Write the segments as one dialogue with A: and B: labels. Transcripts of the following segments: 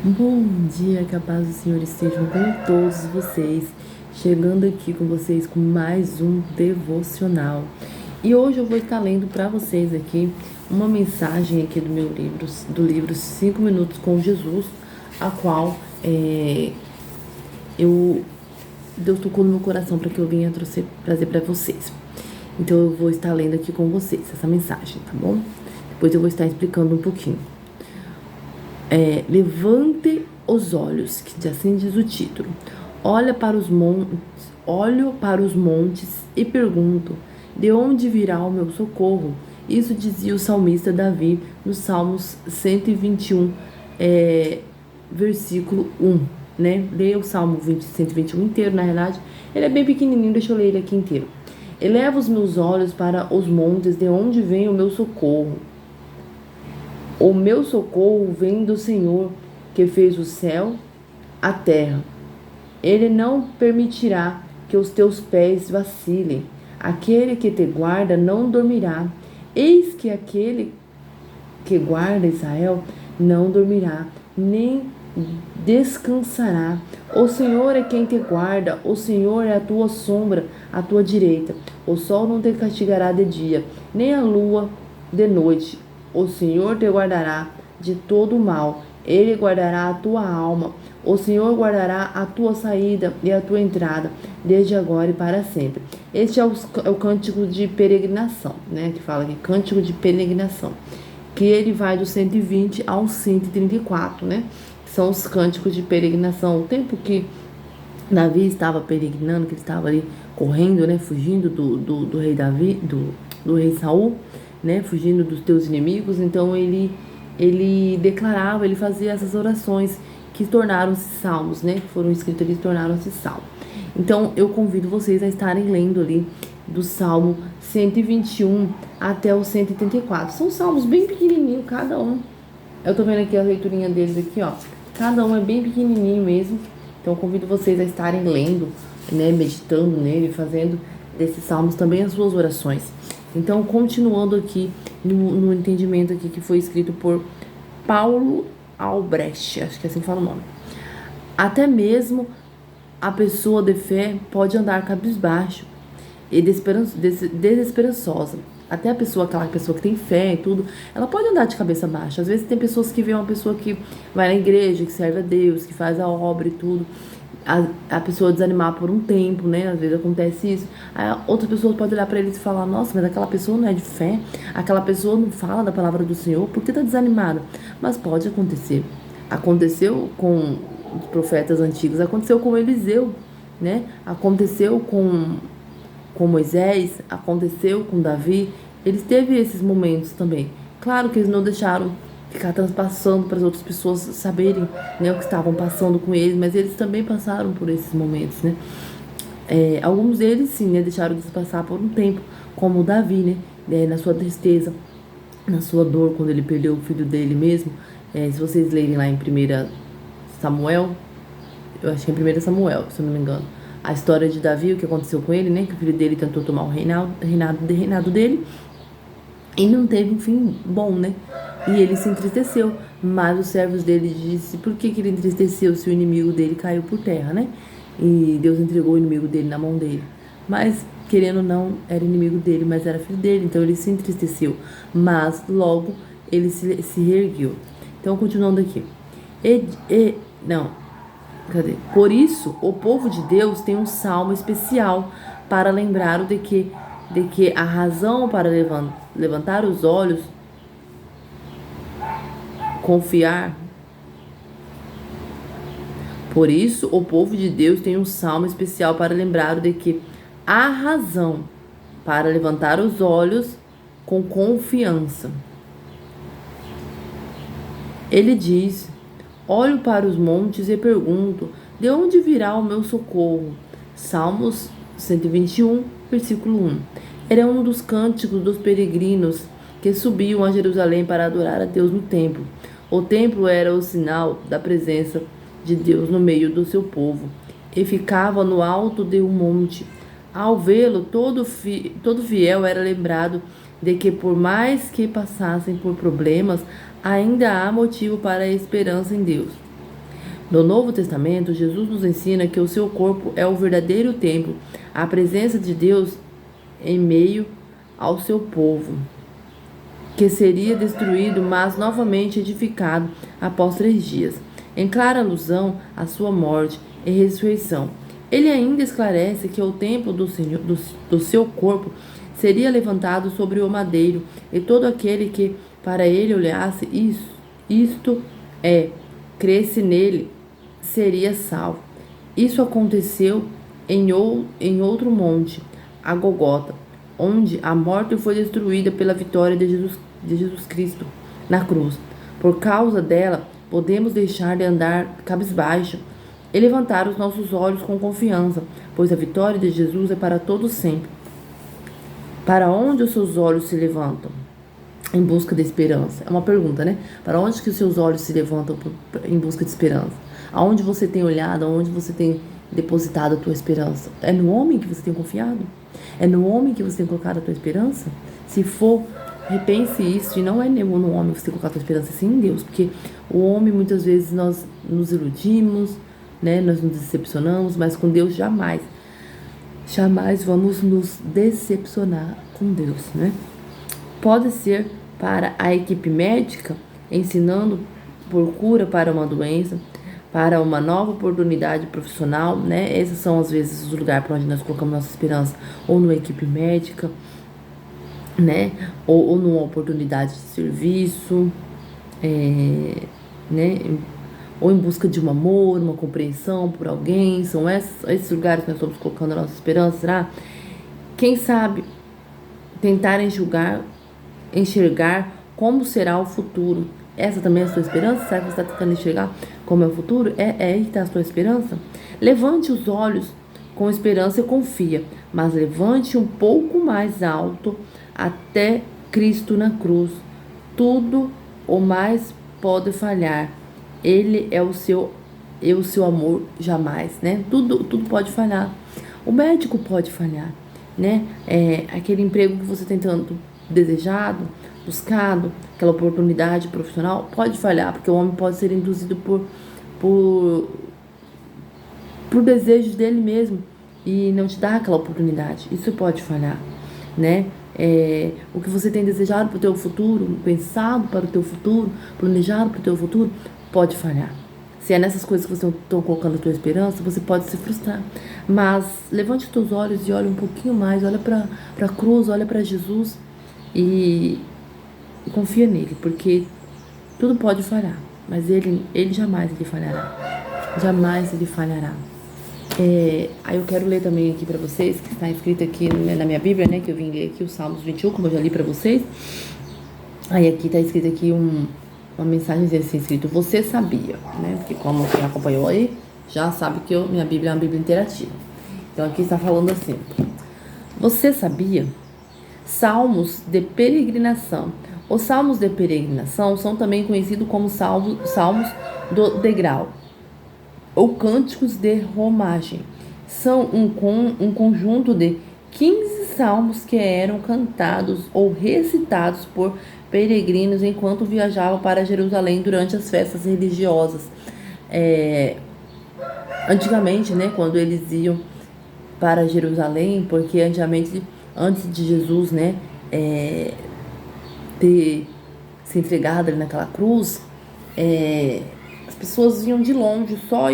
A: Bom dia, que a paz do Senhor esteja com todos vocês. Chegando aqui com vocês com mais um devocional. E hoje eu vou estar lendo para vocês aqui uma mensagem aqui do livro 5 Minutos com Jesus, a qual Deus tocou no meu coração para que eu venha trazer para vocês. Então eu vou estar lendo aqui com vocês essa mensagem, tá bom? Depois eu vou estar explicando um pouquinho. Levante os olhos, que assim diz o título. Olho para os montes e pergunto: de onde virá o meu socorro? Isso dizia o salmista Davi no Salmos 121, versículo 1, né? Leia o Salmo 121 inteiro, na realidade. Ele é bem pequenininho, deixa eu ler ele aqui inteiro. Eleva os meus olhos para os montes, de onde vem o meu socorro? O meu socorro vem do Senhor, que fez o céu, a terra. Ele não permitirá que os teus pés vacilem. Aquele que te guarda não dormirá. Eis que aquele que guarda Israel não dormirá, nem descansará. O Senhor é quem te guarda, o Senhor é a tua sombra, à tua direita. O sol não te castigará de dia, nem a lua de noite. O Senhor te guardará de todo o mal, Ele guardará a tua alma. O Senhor guardará a tua saída e a tua entrada, desde agora e para sempre. Este é o cântico de peregrinação, né? Que fala aqui, cântico de peregrinação. Que ele vai do 120 ao 134, né? São os cânticos de peregrinação. O tempo que Davi estava peregrinando, que ele estava ali correndo, né? Fugindo do rei Davi, do rei Saul, né, fugindo dos teus inimigos. Então ele declarava, ele fazia essas orações que tornaram-se salmos, né, que foram escritos ali, tornaram-se salmos. Então eu convido vocês a estarem lendo ali do Salmo 121 até o 134. São salmos bem pequenininhos, cada um. Eu tô vendo aqui a leiturinha deles aqui, ó. Cada um é bem pequenininho mesmo. Então eu convido vocês a estarem lendo, né, meditando nele, fazendo desses salmos também as suas orações. Então, continuando aqui no entendimento aqui que foi escrito por Paulo Albrecht, acho que assim fala o nome. Até mesmo a pessoa de fé pode andar cabisbaixo e desesperançosa. Até aquela pessoa que tem fé e tudo, ela pode andar de cabeça baixa. Às vezes tem pessoas que veem uma pessoa que vai na igreja, que serve a Deus, que faz a obra e tudo, a pessoa desanimar por um tempo, né? Às vezes acontece isso. Aí outras pessoas podem olhar para eles e falar: nossa, mas aquela pessoa não é de fé, aquela pessoa não fala da palavra do Senhor, por que tá desanimada? Mas pode acontecer. Aconteceu com os profetas antigos, aconteceu com Eliseu, né? Aconteceu com Moisés, aconteceu com Davi. Eles teve esses momentos também. Claro que eles não deixaram ficar transpassando para as outras pessoas saberem, né, o que estavam passando com eles, mas eles também passaram por esses momentos, né? Alguns deles, sim, né, deixaram de passar por um tempo, como o Davi, né, na sua tristeza, na sua dor, quando ele perdeu o filho dele mesmo. Se vocês lerem lá em 1 Samuel, eu acho que é em 1 Samuel, se eu não me engano, a história de Davi, o que aconteceu com ele, né, que o filho dele tentou tomar o reinado dele, e não teve um fim bom, né? E ele se entristeceu. Mas os servos dele disse: por que ele entristeceu se o inimigo dele caiu por terra, né? E Deus entregou o inimigo dele na mão dele. Mas, querendo ou não, era inimigo dele, mas era filho dele. Então ele se entristeceu. Mas logo ele se reergueu. Então, continuando aqui. Por isso, o povo de Deus tem um salmo especial para lembrar de que a razão para levantar os olhos, confiar. Por isso, o povo de Deus tem um salmo especial para lembrar de que há razão para levantar os olhos com confiança. Ele diz: olho para os montes e pergunto: de onde virá o meu socorro? Salmos 121, versículo 1. Era um dos cânticos dos peregrinos que subiam a Jerusalém para adorar a Deus no templo. O templo era o sinal da presença de Deus no meio do seu povo e ficava no alto de um monte. Ao vê-lo, todo fiel era lembrado de que, por mais que passassem por problemas, ainda há motivo para a esperança em Deus. No Novo Testamento, Jesus nos ensina que o seu corpo é o verdadeiro templo, a presença de Deus em meio ao seu povo, que seria destruído, mas novamente edificado após 3 dias, em clara alusão à sua morte e ressurreição. Ele ainda esclarece que o templo do seu corpo seria levantado sobre o madeiro, e todo aquele que para ele olhasse isto é, cresce nele, seria salvo. Isso aconteceu em outro monte, a Golgota, onde a morte foi destruída pela vitória de Jesus Cristo na cruz. Por causa dela, podemos deixar de andar cabisbaixo e levantar os nossos olhos com confiança, pois a vitória de Jesus é para todos sempre. Para onde os seus olhos se levantam? Em busca de esperança. É uma pergunta, né? Para onde que os seus olhos se levantam em busca de esperança? Aonde você tem olhado? Aonde você tem depositado a tua esperança? É no homem que você tem confiado? É no homem que você tem colocado a tua esperança? Se for, repense isso. E não é no homem que você tem colocado a tua esperança, sim em Deus. Porque o homem, muitas vezes, nós nos iludimos, né? Nós nos decepcionamos, mas com Deus jamais. Jamais vamos nos decepcionar com Deus, né? Pode ser para a equipe médica, ensinando por cura para uma doença, para uma nova oportunidade profissional, né? Esses são, às vezes, os lugares para onde nós colocamos nossa esperança, ou numa equipe médica, né? Ou numa oportunidade de serviço, né? Ou em busca de um amor, uma compreensão por alguém. São esses lugares que nós estamos colocando a nossa esperança, será? Quem sabe tentar enxergar como será o futuro. Essa também é a sua esperança? Será que você está tentando enxergar como é o futuro? É aí que está a sua esperança? Levante os olhos com esperança e confia, mas levante um pouco mais alto até Cristo na cruz. Tudo o mais pode falhar. Ele é o seu amor jamais, né? Tudo pode falhar. O médico pode falhar, né? Aquele emprego que você tem tanto desejado, buscado, aquela oportunidade profissional, pode falhar, porque o homem pode ser induzido por desejos dele mesmo e não te dar aquela oportunidade. Isso pode falhar, né? O que você tem desejado para o teu futuro, pensado para o teu futuro, planejado para o teu futuro, pode falhar. Se é nessas coisas que você está colocando a tua esperança, você pode se frustrar. Mas levante os teus olhos e olha um pouquinho mais, olha para a cruz, olha para Jesus e confia nele, porque tudo pode falhar, mas ele jamais ele falhará. Jamais ele falhará. Aí eu quero ler também aqui para vocês, que está escrito aqui, né, na minha Bíblia, né, que eu vim ler aqui, o Salmos 21, como eu já li para vocês. Aí aqui está escrito aqui uma mensagem assim, escrito, você sabia, né, porque como quem acompanhou aí, já sabe que minha Bíblia é uma Bíblia interativa. Então aqui está falando assim, você sabia? Salmos de peregrinação. Os salmos de peregrinação são também conhecidos como salmos do degrau ou cânticos de romagem. São um conjunto de 15 salmos que eram cantados ou recitados por peregrinos enquanto viajavam para Jerusalém durante as festas religiosas. Antigamente, né, quando eles iam para Jerusalém, porque antes de Jesus, né, ter se entregado ali naquela cruz, as pessoas vinham de longe, só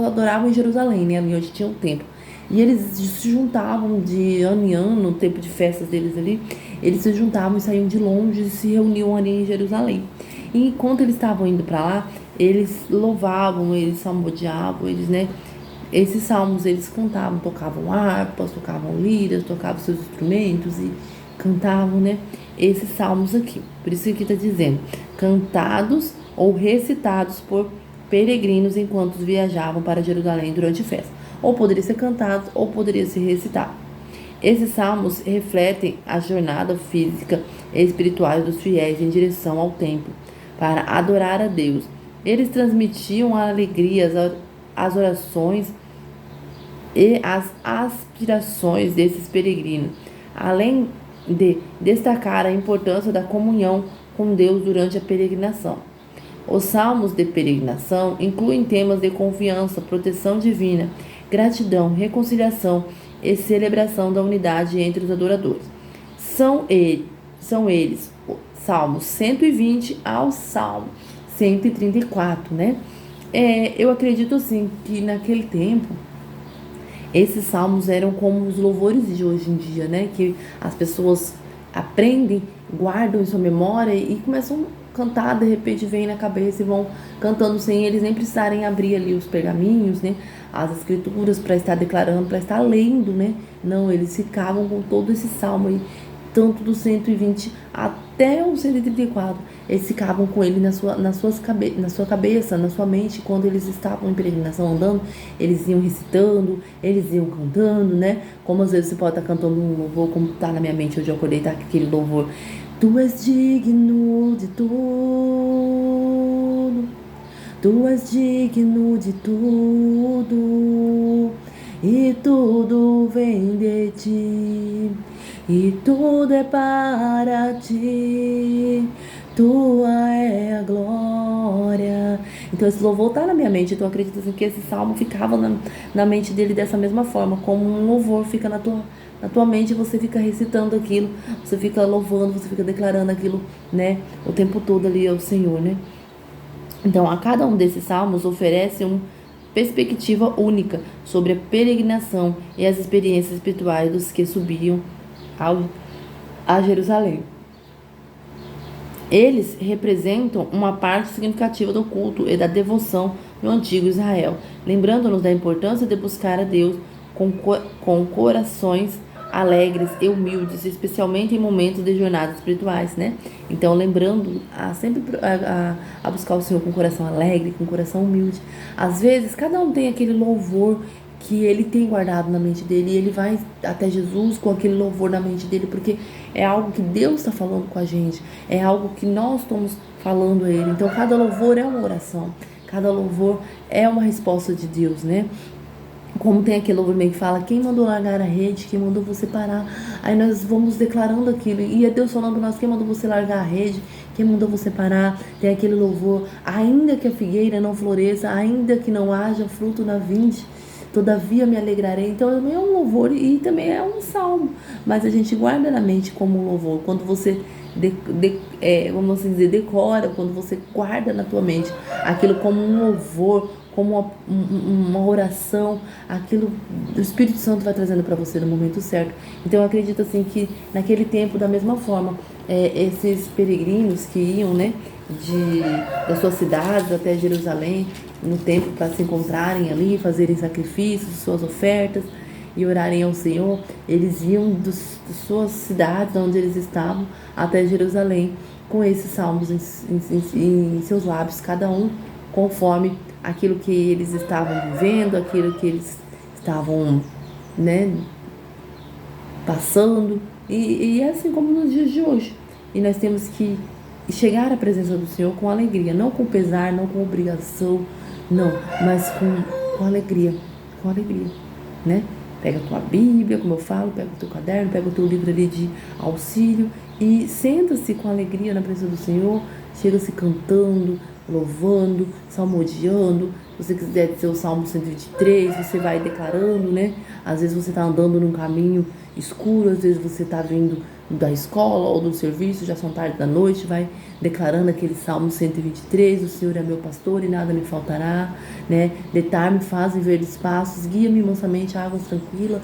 A: adoravam em Jerusalém, né, ali onde tinha o templo. E eles se juntavam de ano em ano, no tempo de festas deles ali, eles se juntavam e saíam de longe e se reuniam ali em Jerusalém. E enquanto eles estavam indo para lá, eles louvavam, eles salmodiavam, né, esses salmos eles cantavam, tocavam harpas, tocavam liras, tocavam seus instrumentos e cantavam, né, esses salmos aqui. Por isso que aqui está dizendo, cantados ou recitados por peregrinos enquanto viajavam para Jerusalém durante a festa. Ou poderia ser cantado, ou poderia ser recitado. Esses salmos refletem a jornada física e espiritual dos fiéis em direção ao templo para adorar a Deus. Eles transmitiam a alegria, as orações e as aspirações desses peregrinos, além de destacar a importância da comunhão com Deus durante a peregrinação. Os salmos de peregrinação incluem temas de confiança, proteção divina, gratidão, reconciliação e celebração da unidade entre os adoradores. São eles o Salmo 120 ao Salmo 134, né? Eu acredito, assim, que naquele tempo, esses salmos eram como os louvores de hoje em dia, né? Que as pessoas aprendem, guardam em sua memória e começam a cantar, de repente vem na cabeça e vão cantando sem eles nem precisarem abrir ali os pergaminhos, né? As escrituras para estar declarando, para estar lendo, né? Não, eles ficavam com todo esse salmo aí, tanto do 120 até o 134. Eles ficavam com ele na sua cabeça, na sua mente, quando eles estavam em peregrinação andando, eles iam recitando, eles iam cantando, né? Como às vezes você pode estar cantando um louvor, como está na minha mente hoje, eu acordei, tá aquele louvor. Tu és digno de tudo, tu és digno de tudo, e tudo vem de ti, e tudo é para ti, tua é a glória. Então esse louvor tá na minha mente, então eu acredito assim, que esse salmo ficava na mente dele dessa mesma forma, como um louvor fica na tua mente, você fica recitando aquilo, você fica louvando, você fica declarando aquilo, né, o tempo todo ali ao Senhor, né? Então, a cada um desses salmos oferece uma perspectiva única sobre a peregrinação e as experiências espirituais dos que subiam a Jerusalém. Eles representam uma parte significativa do culto e da devoção no antigo Israel, lembrando-nos da importância de buscar a Deus com corações alegres e humildes, especialmente em momentos de jornadas espirituais, né? Então, lembrando sempre a buscar o Senhor com coração alegre, com coração humilde. Às vezes, cada um tem aquele louvor que ele tem guardado na mente dele e ele vai até Jesus com aquele louvor na mente dele, porque é algo que Deus está falando com a gente, é algo que nós estamos falando a ele. Então, cada louvor é uma oração, cada louvor é uma resposta de Deus, né? Como tem aquele louvor que fala, quem mandou largar a rede, quem mandou você parar. Aí nós vamos declarando aquilo, e é Deus falando para nós, quem mandou você largar a rede, quem mandou você parar. Tem aquele louvor, ainda que a figueira não floresça, ainda que não haja fruto na vinde, todavia me alegrarei. Então também é um louvor e também é um salmo, mas a gente guarda na mente como um louvor. Quando você vamos assim dizer, decora, quando você guarda na tua mente aquilo como um louvor, como uma oração, aquilo o Espírito Santo vai trazendo para você no momento certo. Então eu acredito assim que naquele tempo, da mesma forma, esses peregrinos que iam, né, das suas cidades até Jerusalém no templo para se encontrarem ali, fazerem sacrifícios, suas ofertas e orarem ao Senhor, eles iam das suas cidades onde eles estavam até Jerusalém com esses salmos em seus lábios, cada um conforme aquilo que eles estavam vivendo, aquilo que eles estavam, né, passando, e é assim como nos dias de hoje. E nós temos que chegar à presença do Senhor com alegria, não com pesar, não com obrigação, não, mas com alegria, né? Pega a tua Bíblia, como eu falo, pega o teu caderno, pega o teu livro ali de auxílio e senta-se com alegria na presença do Senhor, chega-se cantando, louvando, salmodiando. Se você quiser dizer o Salmo 123, você vai declarando, né? Às vezes você está andando num caminho escuro, às vezes você está vindo da escola ou do serviço, já são tarde da noite, vai declarando aquele Salmo 123, o Senhor é meu pastor e nada me faltará, né? Deitar-me faz em verdes passos, guia-me mansamente a águas tranquilas,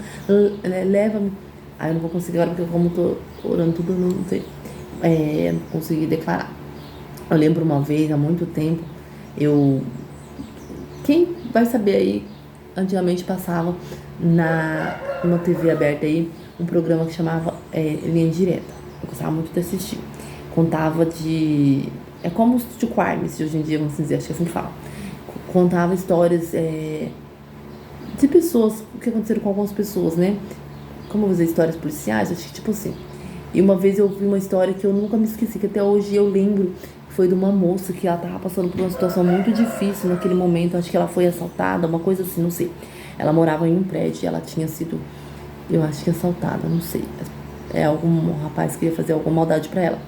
A: leva-me... eu não vou conseguir agora, porque como eu tô orando tudo, não sei, não consegui declarar. Eu lembro uma vez, há muito tempo, quem vai saber aí, antigamente passava numa TV aberta aí, um programa que chamava Linha Direta. Eu gostava muito de assistir. Contava é como os True Crimes de hoje em dia, vamos dizer, acho que é assim que fala. Contava histórias de pessoas, o que aconteceram com algumas pessoas, né? Como eu vou dizer, histórias policiais, acho que tipo assim. E uma vez eu vi uma história que eu nunca me esqueci, que até hoje eu lembro, foi de uma moça que ela tava passando por uma situação muito difícil naquele momento, acho que ela foi assaltada, uma coisa assim, não sei. Ela morava em um prédio e ela tinha sido, eu acho que assaltada, não sei. Algum rapaz queria fazer alguma maldade pra ela.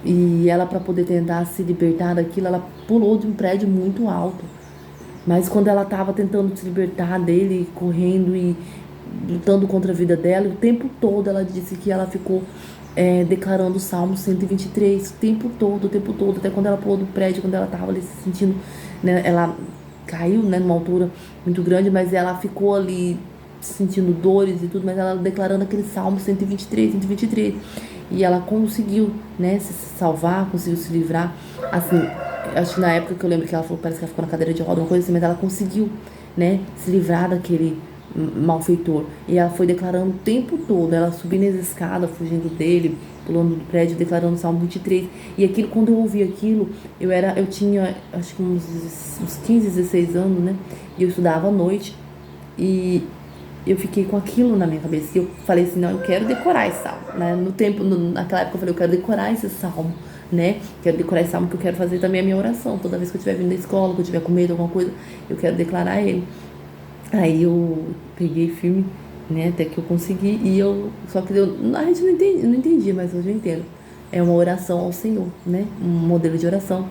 A: E ela, para poder tentar se libertar daquilo, ela pulou de um prédio muito alto. Mas quando ela estava tentando se libertar dele, correndo e lutando contra a vida dela, o tempo todo ela disse que ela ficou declarando o Salmo 123, o tempo todo, até quando ela pulou do prédio, quando ela estava ali se sentindo, né, ela caiu, né, numa altura muito grande, mas ela ficou ali sentindo dores e tudo, mas ela declarando aquele Salmo 123, 123. E ela conseguiu, né, se salvar, conseguiu se livrar. Assim, acho que na época que eu lembro que ela falou, parece que ela ficou na cadeira de roda, uma coisa assim, mas ela conseguiu, né, se livrar daquele malfeitor. E ela foi declarando o tempo todo, ela subindo as escadas, fugindo dele, pulando do prédio, declarando o Salmo 23. E aquilo, quando eu ouvi aquilo, eu tinha, acho que uns 15, 16 anos, né, e eu estudava à noite. E eu fiquei com aquilo na minha cabeça. E eu falei assim, não, eu quero decorar esse salmo, né? Naquela época eu falei, eu quero decorar esse salmo, né? Quero decorar esse salmo, que eu quero fazer também a minha oração. Toda vez que eu estiver vindo da escola, que eu tiver com medo de alguma coisa, eu quero declarar ele. Aí eu peguei firme, né? Até que eu consegui. Só que a gente não entendia, mas hoje eu entendo. É uma oração ao Senhor, né? Um modelo de oração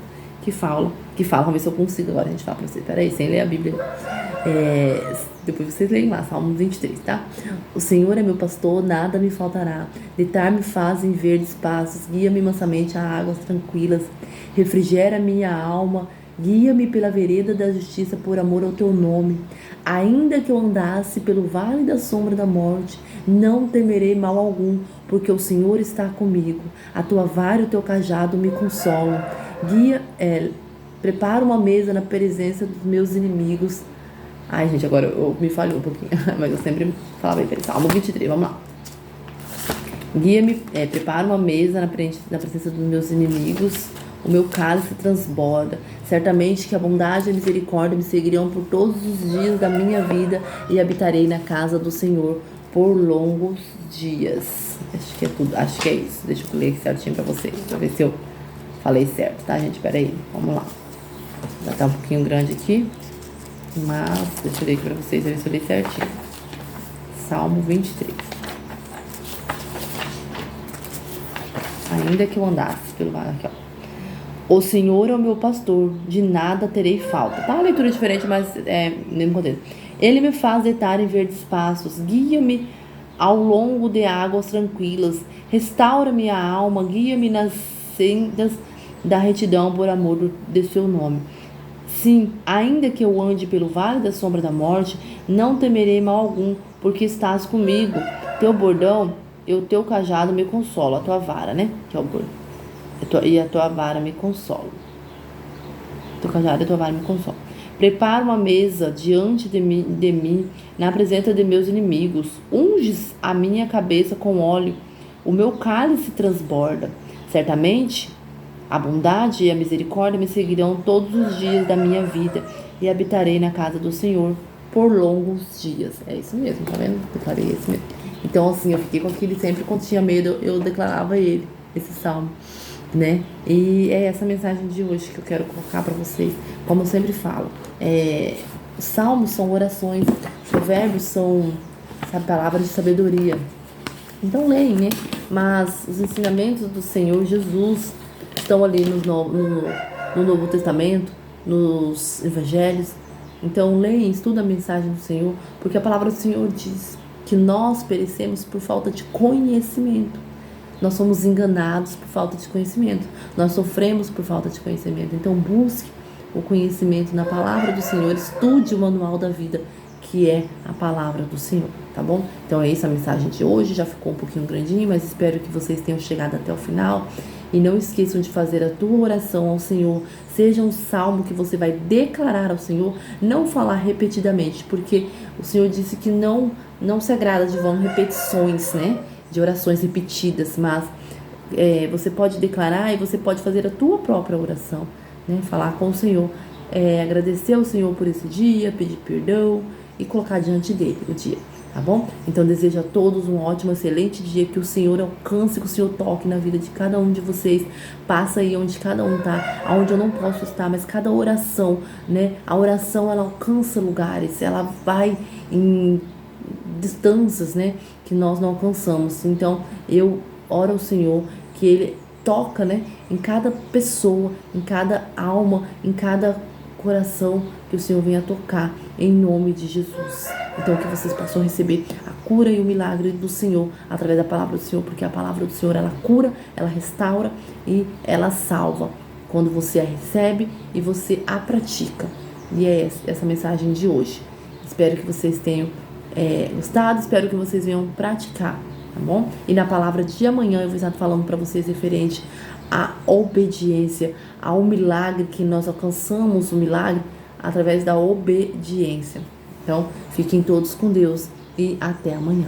A: vamos ver se eu consigo agora. A gente fala pra você, peraí, sem ler a Bíblia. Depois vocês leem lá, Salmo 23, tá? O Senhor é meu pastor, nada me faltará. Deitar-me faz em verdes passos, guia-me mansamente a águas tranquilas, refrigera minha alma, guia-me pela vereda da justiça por amor ao teu nome. Ainda que eu andasse pelo vale da sombra da morte, não temerei mal algum, porque o Senhor está comigo. A tua vara e o teu cajado me consolam. Prepara uma mesa na presença dos meus inimigos. Ai, gente, agora eu me falhou um pouquinho, mas eu sempre falava aí, Salmo 23, vamos lá. Guia-me, prepara uma mesa na presença dos meus inimigos, o meu cálice transborda. Certamente que a bondade e a misericórdia me seguirão por todos os dias da minha vida e habitarei na casa do Senhor por longos dias. Acho que é tudo, acho que é isso. Deixa eu ler certinho pra vocês, pra ver se eu falei certo, tá, gente? Pera aí, vamos lá. Já tá um pouquinho grande aqui, mas deixa eu ler aqui pra vocês, ver se eu li certinho. Salmo 23. Ainda que eu andasse pelo vale, aqui, ó. O Senhor é o meu pastor, de nada terei falta. Tá uma leitura diferente, mas mesmo contexto. Ele me faz deitar em verdes passos, guia-me ao longo de águas tranquilas, restaura minha alma, guia-me nas sendas da retidão por amor de seu nome. Sim, ainda que eu ande pelo vale da sombra da morte, não temerei mal algum, porque estás comigo. Teu bordão e o teu cajado me consolam, a tua vara, né? Que é o bordão. E a tua vara me consola. Teu cajado e a tua vara me consolam. Prepara uma mesa diante de mim, na presença de meus inimigos. Unges a minha cabeça com óleo, o meu cálice transborda. Certamente, a bondade e a misericórdia me seguirão todos os dias da minha vida e habitarei na casa do Senhor por longos dias. É isso mesmo, tá vendo? Declarei esse mesmo. Então, assim, eu fiquei com aquele, sempre quando tinha medo, eu declarava ele, esse salmo, né? E é essa mensagem de hoje que eu quero colocar para vocês. Como eu sempre falo, os salmos são orações, provérbios são, palavras de sabedoria. Então leem, né? Mas os ensinamentos do Senhor Jesus estão ali no Novo Testamento, nos Evangelhos. Então leem, estudem a mensagem do Senhor, porque a palavra do Senhor diz que nós perecemos por falta de conhecimento. Nós somos enganados por falta de conhecimento. Nós sofremos por falta de conhecimento. Então busque o conhecimento na palavra do Senhor. Estude o manual da vida, que é a palavra do Senhor, tá bom? Então é essa a mensagem de hoje. Já ficou um pouquinho grandinho, mas espero que vocês tenham chegado até o final. E não esqueçam de fazer a tua oração ao Senhor. Seja um salmo que você vai declarar ao Senhor. Não falar repetidamente, porque o Senhor disse que não se agrada de vão repetições, né? De orações repetidas, mas você pode declarar e você pode fazer a tua própria oração, né? Falar com o Senhor, agradecer ao Senhor por esse dia, pedir perdão e colocar diante dele o dia, tá bom? Então desejo a todos um ótimo, excelente dia, que o Senhor alcance, que o Senhor toque na vida de cada um de vocês, passa aí onde cada um tá, aonde eu não posso estar, mas cada oração, né? A oração, ela alcança lugares, ela vai em distâncias, né, que nós não alcançamos. Então eu oro ao Senhor que Ele toca, né, em cada pessoa, em cada alma, em cada coração, que o Senhor venha tocar em nome de Jesus. Então que vocês possam receber a cura e o milagre do Senhor através da palavra do Senhor, porque a palavra do Senhor, ela cura, ela restaura e ela salva quando você a recebe e você a pratica. E é essa mensagem de hoje. Espero que vocês tenham gostado, espero que vocês venham praticar, tá bom? E na palavra de amanhã eu vou estar falando para vocês referente à obediência, ao milagre, que nós alcançamos o milagre através da obediência. Então, fiquem todos com Deus e até amanhã.